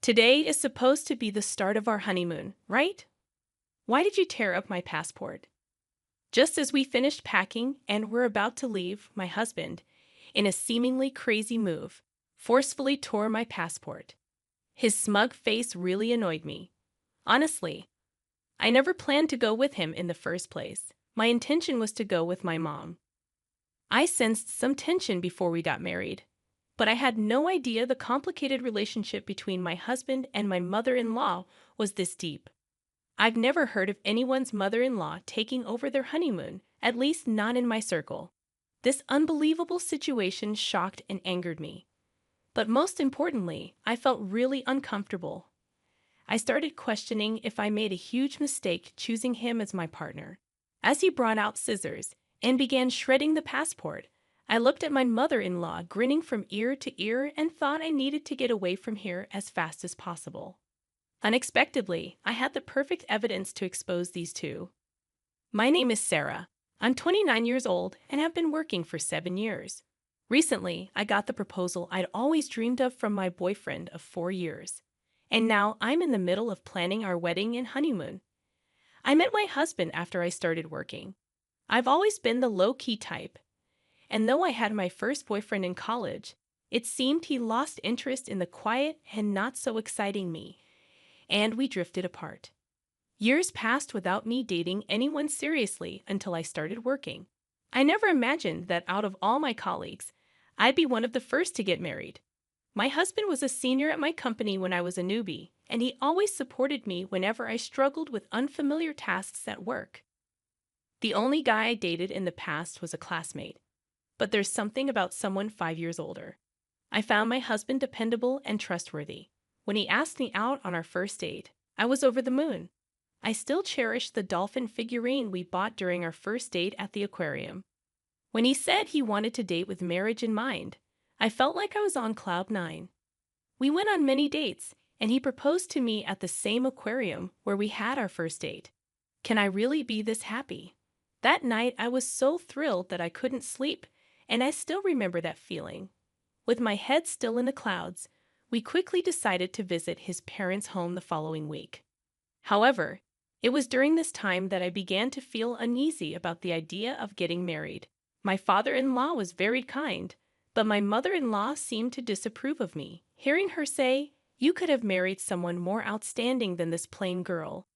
Today is supposed to be the start of our honeymoon, right? Why did you tear up my passport? Just as we finished packing and were about to leave, my husband, in a seemingly crazy move, forcefully tore my passport. His smug face really annoyed me. Honestly, I never planned to go with him in the first place. My intention was to go with my mom. I sensed some tension before we got married, but I had no idea the complicated relationship between my husband and my mother-in-law was this deep. I've never heard of anyone's mother-in-law taking over their honeymoon, at least not in my circle. This unbelievable situation shocked and angered me. But most importantly, I felt really uncomfortable. I started questioning if I made a huge mistake choosing him as my partner. As he brought out scissors and began shredding the passport, I looked at my mother-in-law grinning from ear to ear and thought I needed to get away from here as fast as possible. Unexpectedly, I had the perfect evidence to expose these two. My name is Sarah. I'm 29 years old and have been working for 7 years. Recently, I got the proposal I'd always dreamed of from my boyfriend of 4 years. And now I'm in the middle of planning our wedding and honeymoon. I met my husband after I started working. I've always been the low-key type, and though I had my first boyfriend in college, it seemed he lost interest in the quiet and not-so-exciting me, and we drifted apart. Years passed without me dating anyone seriously until I started working. I never imagined that out of all my colleagues, I'd be one of the first to get married. My husband was a senior at my company when I was a newbie, and he always supported me whenever I struggled with unfamiliar tasks at work. The only guy I dated in the past was a classmate, but there's something about someone 5 years older. I found my husband dependable and trustworthy. When he asked me out on our first date, I was over the moon. I still cherish the dolphin figurine we bought during our first date at the aquarium. When he said he wanted to date with marriage in mind, I felt like I was on cloud nine. We went on many dates, and he proposed to me at the same aquarium where we had our first date. Can I really be this happy? That night, I was so thrilled that I couldn't sleep, and I still remember that feeling. With my head still in the clouds, we quickly decided to visit his parents' home the following week. However, it was during this time that I began to feel uneasy about the idea of getting married. My father-in-law was very kind, but my mother-in-law seemed to disapprove of me. Hearing her say, "You could have married someone more outstanding than this plain girl,"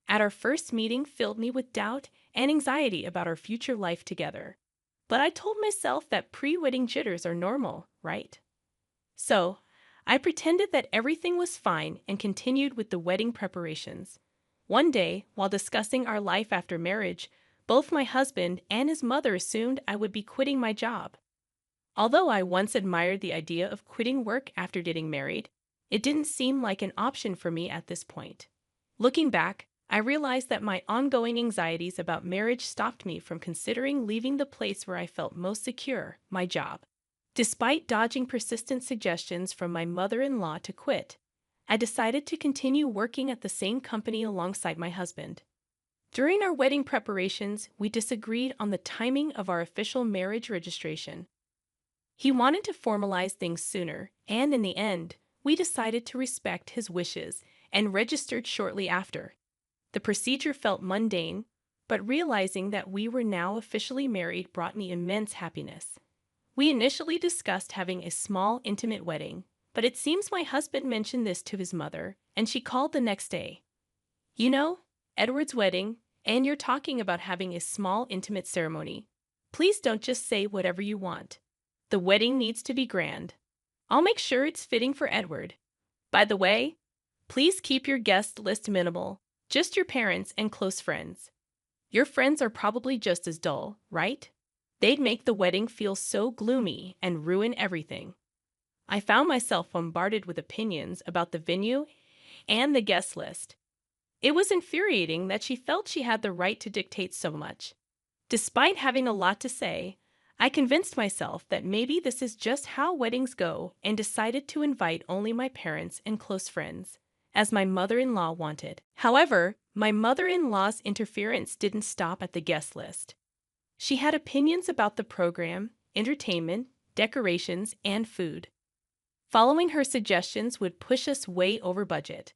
at our first meeting filled me with doubt and anxiety about our future life together. But I told myself that pre-wedding jitters are normal, right? So, I pretended that everything was fine and continued with the wedding preparations. One day, while discussing our life after marriage, both my husband and his mother assumed I would be quitting my job. Although I once admired the idea of quitting work after getting married, it didn't seem like an option for me at this point. Looking back, I realized that my ongoing anxieties about marriage stopped me from considering leaving the place where I felt most secure, my job. Despite dodging persistent suggestions from my mother-in-law to quit, I decided to continue working at the same company alongside my husband. During our wedding preparations, we disagreed on the timing of our official marriage registration. He wanted to formalize things sooner, and in the end, we decided to respect his wishes and registered shortly after. The procedure felt mundane, but realizing that we were now officially married brought me immense happiness. We initially discussed having a small, intimate wedding, but it seems my husband mentioned this to his mother, and she called the next day. "You know, Edward's wedding, and you're talking about having a small, intimate ceremony. Please don't just say whatever you want. The wedding needs to be grand. I'll make sure it's fitting for Edward. By the way, please keep your guest list minimal, just your parents and close friends. Your friends are probably just as dull, right? They'd make the wedding feel so gloomy and ruin everything." I found myself bombarded with opinions about the venue and the guest list. It was infuriating that she felt she had the right to dictate so much. Despite having a lot to say, I convinced myself that maybe this is just how weddings go and decided to invite only my parents and close friends, as my mother-in-law wanted. However, my mother-in-law's interference didn't stop at the guest list. She had opinions about the program, entertainment, decorations, and food. Following her suggestions would push us way over budget.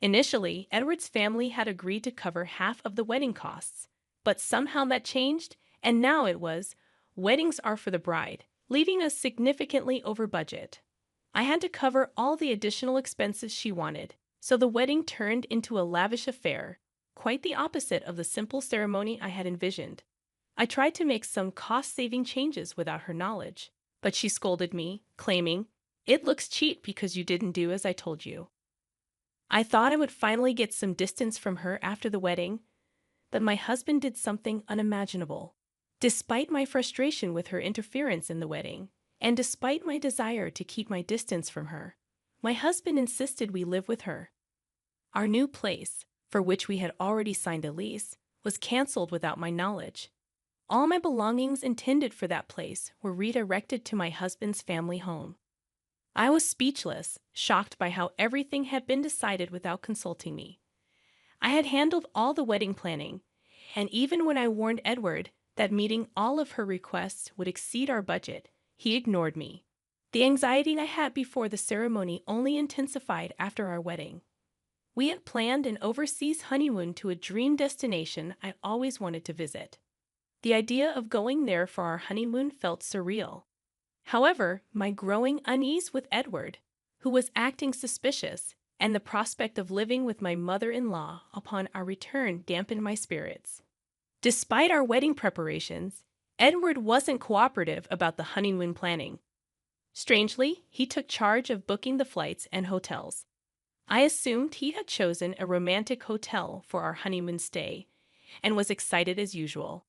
Initially, Edward's family had agreed to cover half of the wedding costs, but somehow that changed, and now it was, weddings are for the bride, leaving us significantly over budget. I had to cover all the additional expenses she wanted, so the wedding turned into a lavish affair, quite the opposite of the simple ceremony I had envisioned. I tried to make some cost-saving changes without her knowledge, but she scolded me, claiming, "It looks cheap because you didn't do as I told you." I thought I would finally get some distance from her after the wedding, but my husband did something unimaginable. Despite my frustration with her interference in the wedding, and despite my desire to keep my distance from her, my husband insisted we live with her. Our new place, for which we had already signed a lease, was canceled without my knowledge. All my belongings intended for that place were redirected to my husband's family home. I was speechless, shocked by how everything had been decided without consulting me. I had handled all the wedding planning, and even when I warned Edward that meeting all of her requests would exceed our budget, he ignored me. The anxiety I had before the ceremony only intensified after our wedding. We had planned an overseas honeymoon to a dream destination I always wanted to visit. The idea of going there for our honeymoon felt surreal. However, my growing unease with Edward, who was acting suspicious, and the prospect of living with my mother-in-law upon our return dampened my spirits. Despite our wedding preparations, Edward wasn't cooperative about the honeymoon planning. Strangely, he took charge of booking the flights and hotels. I assumed he had chosen a romantic hotel for our honeymoon stay, and was excited as usual.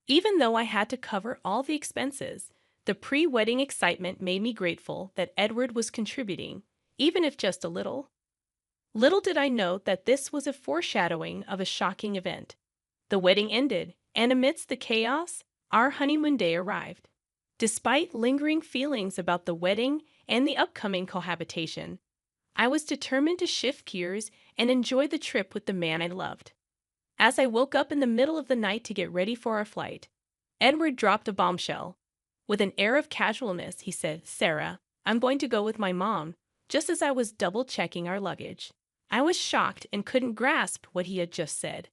Even though I had to cover all the expenses, the pre-wedding excitement made me grateful that Edward was contributing, even if just a little. Little did I know that this was a foreshadowing of a shocking event. The wedding ended, and amidst the chaos, our honeymoon day arrived. Despite lingering feelings about the wedding and the upcoming cohabitation, I was determined to shift gears and enjoy the trip with the man I loved. As I woke up in the middle of the night to get ready for our flight, Edward dropped a bombshell. With an air of casualness, he said, "Sarah, I'm going to go with my mom," just as I was double-checking our luggage. I was shocked and couldn't grasp what he had just said.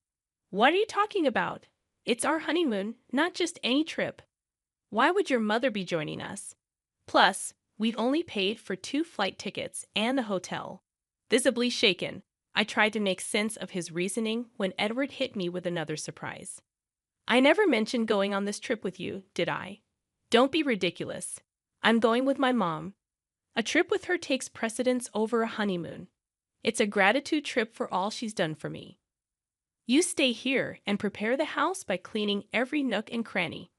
"What are you talking about? It's our honeymoon, not just any trip. Why would your mother be joining us? Plus, we've only paid for 2 flight tickets and the hotel." Visibly shaken, I tried to make sense of his reasoning when Edward hit me with another surprise. "I never mentioned going on this trip with you, did I? Don't be ridiculous. I'm going with my mom. A trip with her takes precedence over a honeymoon. It's a gratitude trip for all she's done for me. You stay here and prepare the house by cleaning every nook and cranny."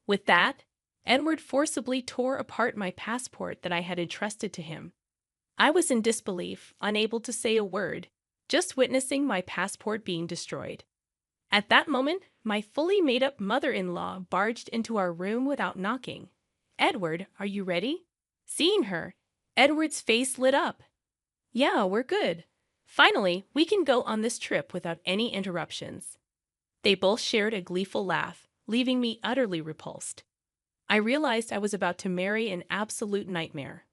With that, Edward forcibly tore apart my passport that I had entrusted to him. I was in disbelief, unable to say a word, just witnessing my passport being destroyed. At that moment, my fully made-up mother-in-law barged into our room without knocking. "Edward, are you ready?" Seeing her, Edward's face lit up. "Yeah, we're good. Finally, we can go on this trip without any interruptions." They both shared a gleeful laugh, leaving me utterly repulsed. I realized I was about to marry an absolute nightmare.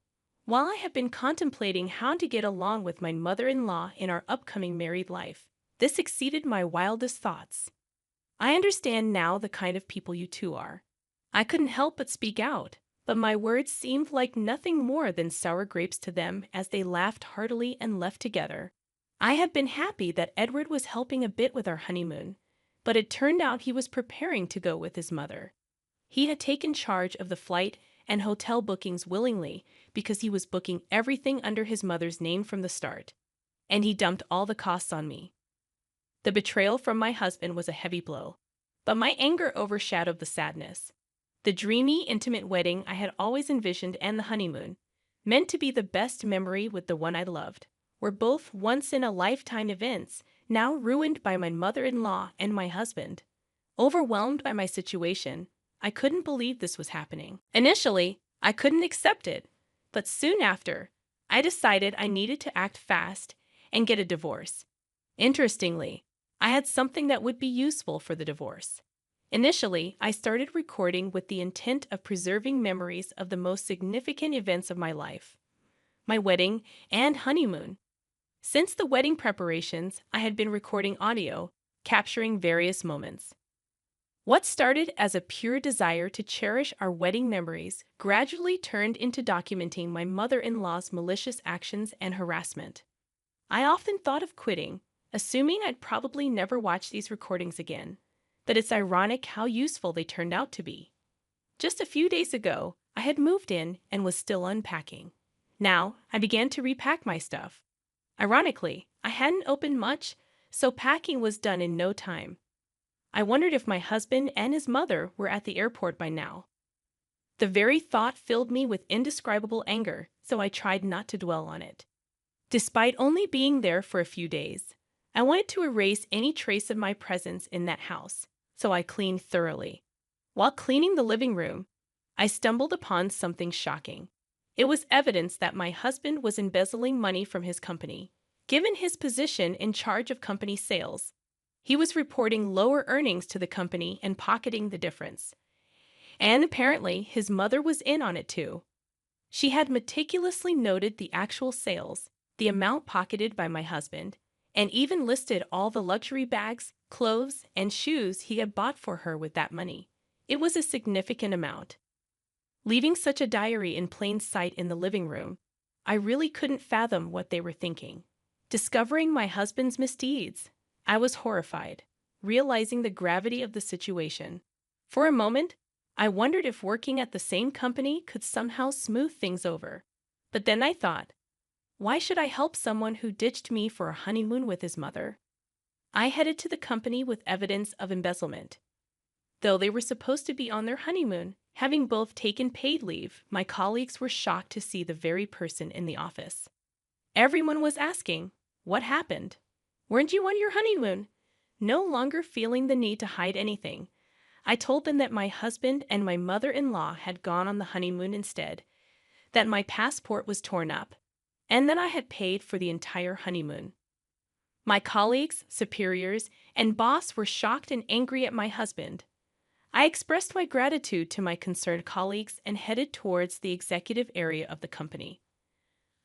While I have been contemplating how to get along with my mother-in-law in our upcoming married life, this exceeded my wildest thoughts. I understand now the kind of people you two are. I couldn't help but speak out, but my words seemed like nothing more than sour grapes to them as they laughed heartily and left together. I had been happy that Edward was helping a bit with our honeymoon, but it turned out he was preparing to go with his mother. He had taken charge of the flight and hotel bookings willingly because he was booking everything under his mother's name from the start, and he dumped all the costs on me. The betrayal from my husband was a heavy blow, but my anger overshadowed the sadness. The dreamy, intimate wedding I had always envisioned and the honeymoon, meant to be the best memory with the one I loved, were both once-in-a-lifetime events now ruined by my mother-in-law and my husband. Overwhelmed by my situation, I couldn't believe this was happening. Initially, I couldn't accept it, but soon after, I decided I needed to act fast and get a divorce. Interestingly, I had something that would be useful for the divorce. Initially, I started recording with the intent of preserving memories of the most significant events of my life, my wedding, and honeymoon. Since the wedding preparations, I had been recording audio, capturing various moments. What started as a pure desire to cherish our wedding memories gradually turned into documenting my mother-in-law's malicious actions and harassment. I often thought of quitting, assuming I'd probably never watch these recordings again, but it's ironic how useful they turned out to be. Just a few days ago, I had moved in and was still unpacking. Now, I began to repack my stuff. Ironically, I hadn't opened much, so packing was done in no time. I wondered if my husband and his mother were at the airport by now. The very thought filled me with indescribable anger, so I tried not to dwell on it. Despite only being there for a few days, I wanted to erase any trace of my presence in that house, so I cleaned thoroughly. While cleaning the living room, I stumbled upon something shocking. It was evidence that my husband was embezzling money from his company. Given his position in charge of company sales, he was reporting lower earnings to the company and pocketing the difference. And apparently, his mother was in on it too. She had meticulously noted the actual sales, the amount pocketed by my husband, and even listed all the luxury bags, clothes, and shoes he had bought for her with that money. It was a significant amount. Leaving such a diary in plain sight in the living room, I really couldn't fathom what they were thinking. Discovering my husband's misdeeds, I was horrified, realizing the gravity of the situation. For a moment, I wondered if working at the same company could somehow smooth things over. But then I thought, why should I help someone who ditched me for a honeymoon with his mother? I headed to the company with evidence of embezzlement. Though they were supposed to be on their honeymoon, having both taken paid leave, my colleagues were shocked to see the very person in the office. Everyone was asking, what happened? Weren't you on your honeymoon? No longer feeling the need to hide anything, I told them that my husband and my mother-in-law had gone on the honeymoon instead, that my passport was torn up, and that I had paid for the entire honeymoon. My colleagues, superiors, and boss were shocked and angry at my husband. I expressed my gratitude to my concerned colleagues and headed towards the executive area of the company.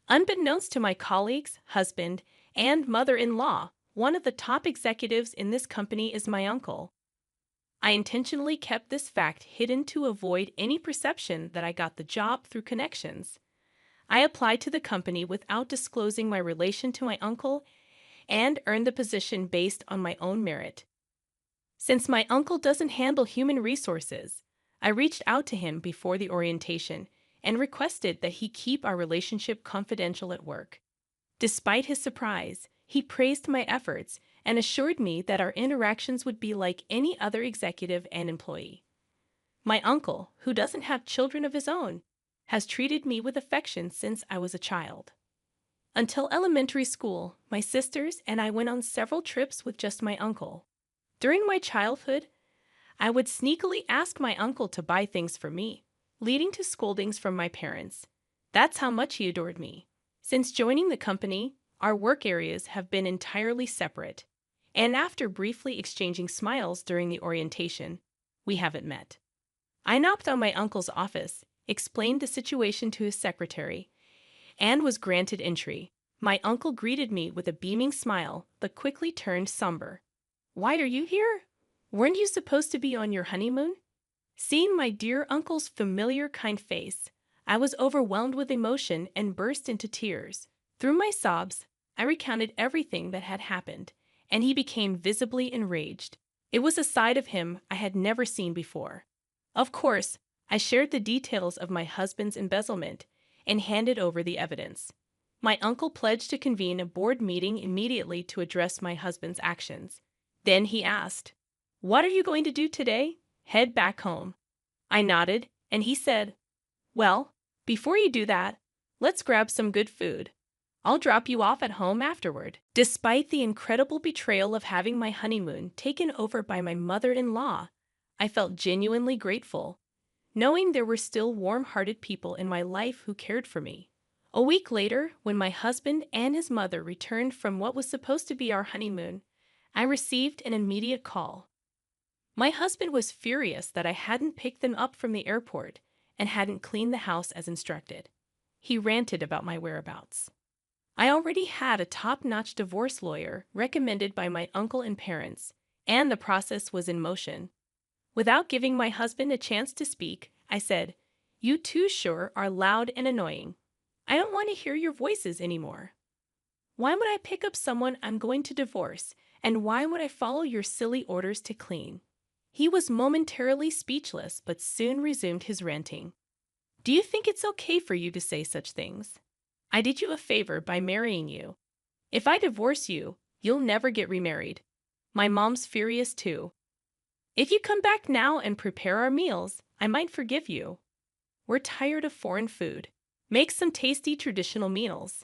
Unbeknownst to my colleagues, husband, and mother-in-law, one of the top executives in this company is my uncle. I intentionally kept this fact hidden to avoid any perception that I got the job through connections. I applied to the company without disclosing my relation to my uncle and earned the position based on my own merit. Since my uncle doesn't handle human resources, I reached out to him before the orientation and requested that he keep our relationship confidential at work. Despite his surprise, he praised my efforts and assured me that our interactions would be like any other executive and employee. My uncle, who doesn't have children of his own, has treated me with affection since I was a child. Until elementary school, my sisters and I went on several trips with just my uncle. During my childhood, I would sneakily ask my uncle to buy things for me, leading to scoldings from my parents. That's how much he adored me. Since joining the company, our work areas have been entirely separate, and after briefly exchanging smiles during the orientation, we haven't met. I knocked on my uncle's office, explained the situation to his secretary, and was granted entry. My uncle greeted me with a beaming smile, but quickly turned somber. "Why are you here? Weren't you supposed to be on your honeymoon?" Seeing my dear uncle's familiar, kind face, I was overwhelmed with emotion and burst into tears. Through my sobs, I recounted everything that had happened, and he became visibly enraged. It was a side of him I had never seen before. Of course, I shared the details of my husband's embezzlement and handed over the evidence. My uncle pledged to convene a board meeting immediately to address my husband's actions. Then he asked, "What are you going to do today?" "Head back home." I nodded, and he said, "Well, before you do that, let's grab some good food. I'll drop you off at home afterward." Despite the incredible betrayal of having my honeymoon taken over by my mother-in-law, I felt genuinely grateful, knowing there were still warm-hearted people in my life who cared for me. A week later, when my husband and his mother returned from what was supposed to be our honeymoon, I received an immediate call. My husband was furious that I hadn't picked them up from the airport and hadn't cleaned the house as instructed. He ranted about my whereabouts. I already had a top-notch divorce lawyer recommended by my uncle and parents, and the process was in motion. Without giving my husband a chance to speak, I said, "You too sure are loud and annoying. I don't want to hear your voices anymore. Why would I pick up someone I'm going to divorce, and why would I follow your silly orders to clean?" He was momentarily speechless but soon resumed his ranting. "Do you think it's okay for you to say such things? I did you a favor by marrying you. If I divorce you, you'll never get remarried. My mom's furious too. If you come back now and prepare our meals, I might forgive you. We're tired of foreign food. Make some tasty traditional meals."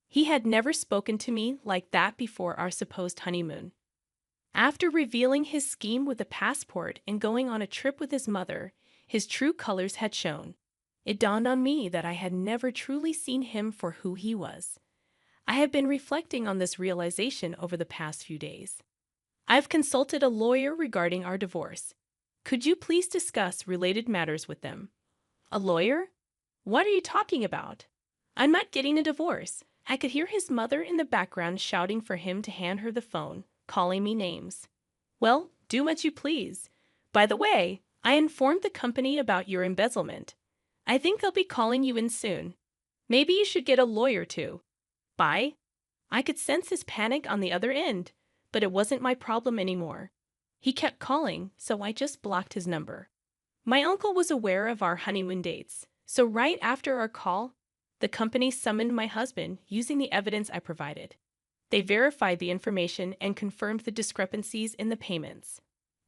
He had never spoken to me like that before our supposed honeymoon. After revealing his scheme with the passport and going on a trip with his mother, his true colors had shown. It dawned on me that I had never truly seen him for who he was. I have been reflecting on this realization over the past few days. I've consulted a lawyer regarding our divorce. Could you please discuss related matters with them? A lawyer? What are you talking about? I'm not getting a divorce. I could hear his mother in the background shouting for him to hand her the phone, calling me names. Well, do what you please. By the way, I informed the company about your embezzlement. I think they'll be calling you in soon. Maybe you should get a lawyer too. Bye. I could sense his panic on the other end, but it wasn't my problem anymore. He kept calling, so I just blocked his number. My uncle was aware of our honeymoon dates, so right after our call, the company summoned my husband using the evidence I provided. They verified the information and confirmed the discrepancies in the payments.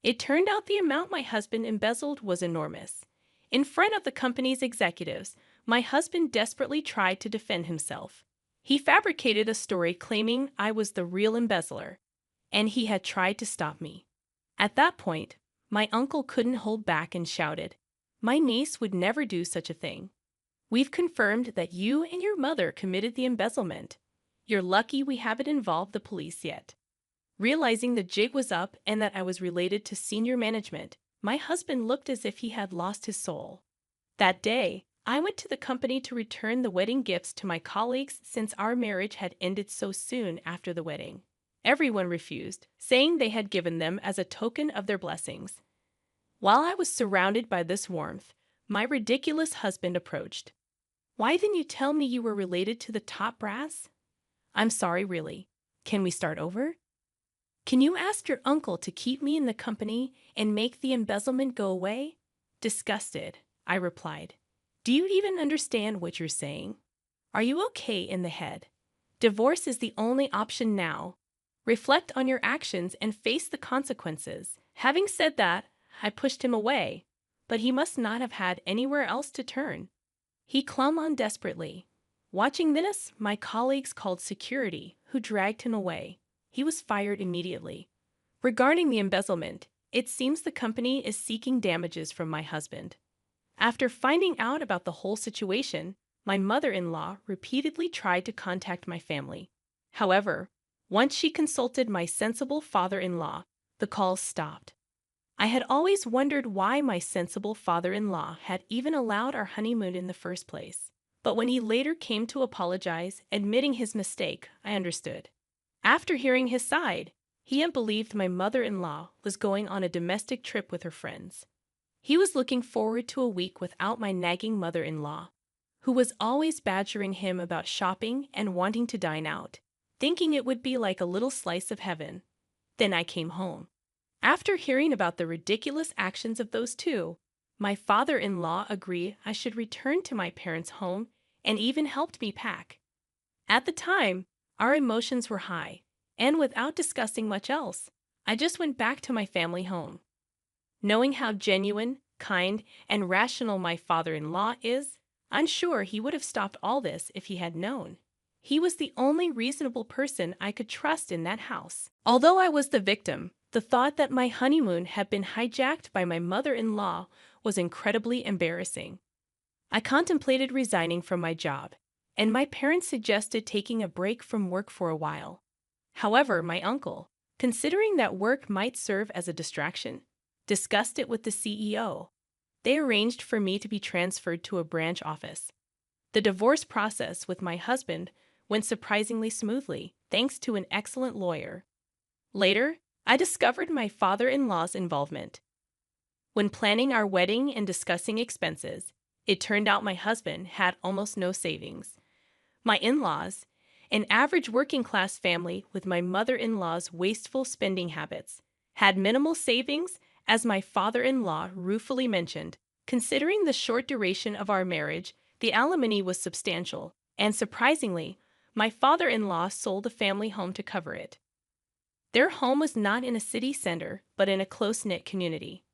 It turned out the amount my husband embezzled was enormous. In front of the company's executives, my husband desperately tried to defend himself. He fabricated a story claiming I was the real embezzler, and he had tried to stop me. At that point, my uncle couldn't hold back and shouted, "My niece would never do such a thing. We've confirmed that you and your mother committed the embezzlement. You're lucky we haven't involved the police yet." Realizing the jig was up and that I was related to senior management, my husband looked as if he had lost his soul. That day, I went to the company to return the wedding gifts to my colleagues since our marriage had ended so soon after the wedding. Everyone refused, saying they had given them as a token of their blessings. While I was surrounded by this warmth, my ridiculous husband approached. "Why didn't you tell me you were related to the top brass?" "I'm sorry, really. Can we start over?" "Can you ask your uncle to keep me in the company and make the embezzlement go away?" Disgusted, I replied. "Do you even understand what you're saying? Are you okay in the head? Divorce is the only option now. Reflect on your actions and face the consequences." Having said that, I pushed him away, but he must not have had anywhere else to turn. He clung on desperately. Watching this, my colleagues called security, who dragged him away. He was fired immediately. Regarding the embezzlement, it seems the company is seeking damages from my husband. After finding out about the whole situation, my mother-in-law repeatedly tried to contact my family. However, once she consulted my sensible father-in-law, the calls stopped. I had always wondered why my sensible father-in-law had even allowed our honeymoon in the first place. But when he later came to apologize, admitting his mistake, I understood. After hearing his side, he had believed my mother-in-law was going on a domestic trip with her friends. He was looking forward to a week without my nagging mother-in-law, who was always badgering him about shopping and wanting to dine out, thinking it would be like a little slice of heaven. Then I came home. After hearing about the ridiculous actions of those two, my father-in-law agreed I should return to my parents' home and even helped me pack. At the time, our emotions were high, and without discussing much else, I just went back to my family home. Knowing how genuine, kind, and rational my father-in-law is, I'm sure he would have stopped all this if he had known. He was the only reasonable person I could trust in that house. Although I was the victim, the thought that my honeymoon had been hijacked by my mother-in-law was incredibly embarrassing. I contemplated resigning from my job, and my parents suggested taking a break from work for a while. However, my uncle, considering that work might serve as a distraction, discussed it with the CEO. They arranged for me to be transferred to a branch office. The divorce process with my husband went surprisingly smoothly, thanks to an excellent lawyer. Later, I discovered my father in law's involvement. When planning our wedding and discussing expenses, it turned out my husband had almost no savings. My in laws, an average working class family with my mother in law's wasteful spending habits, had minimal savings, as my father in law ruefully mentioned. Considering the short duration of our marriage, the alimony was substantial, and surprisingly, my father in law sold the family home to cover it. Their home was not in a city center, but in a close knit community.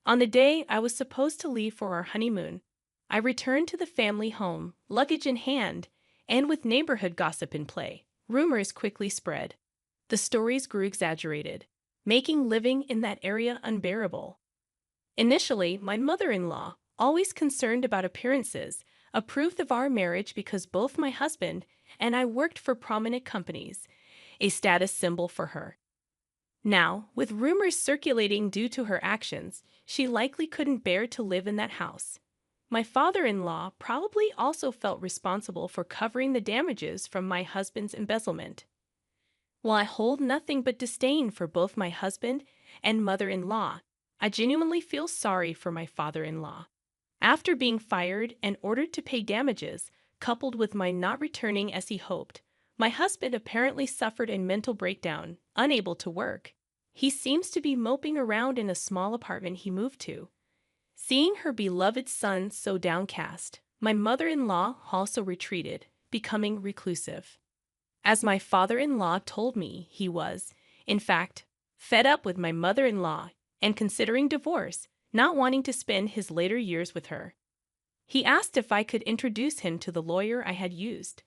On the day I was supposed to leave for our honeymoon, I returned to the family home, luggage in hand, and with neighborhood gossip in play. Rumors quickly spread. The stories grew exaggerated, making living in that area unbearable. Initially, my mother in law, always concerned about appearances, approved of our marriage because both my husband and I worked for prominent companies, a status symbol for her. Now, with rumors circulating due to her actions, she likely couldn't bear to live in that house. My father-in-law probably also felt responsible for covering the damages from my husband's embezzlement. While I hold nothing but disdain for both my husband and mother-in-law, I genuinely feel sorry for my father-in-law. After being fired and ordered to pay damages, coupled with my not returning as he hoped, my husband apparently suffered a mental breakdown, unable to work. He seems to be moping around in a small apartment he moved to. Seeing her beloved son so downcast, my mother-in-law also retreated, becoming reclusive. As my father-in-law told me, he was, in fact, fed up with my mother-in-law and considering divorce, not wanting to spend his later years with her. He asked if I could introduce him to the lawyer I had used.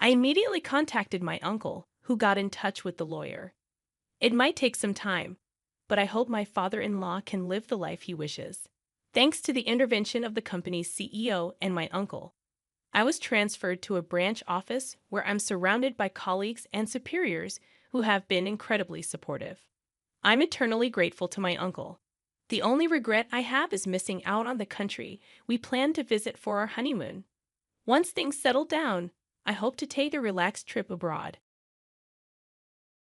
I immediately contacted my uncle, who got in touch with the lawyer. It might take some time, but I hope my father-in-law can live the life he wishes. Thanks to the intervention of the company's CEO and my uncle, I was transferred to a branch office where I'm surrounded by colleagues and superiors who have been incredibly supportive. I'm eternally grateful to my uncle. The only regret I have is missing out on the country we planned to visit for our honeymoon. Once things settle down, I hope to take a relaxed trip abroad.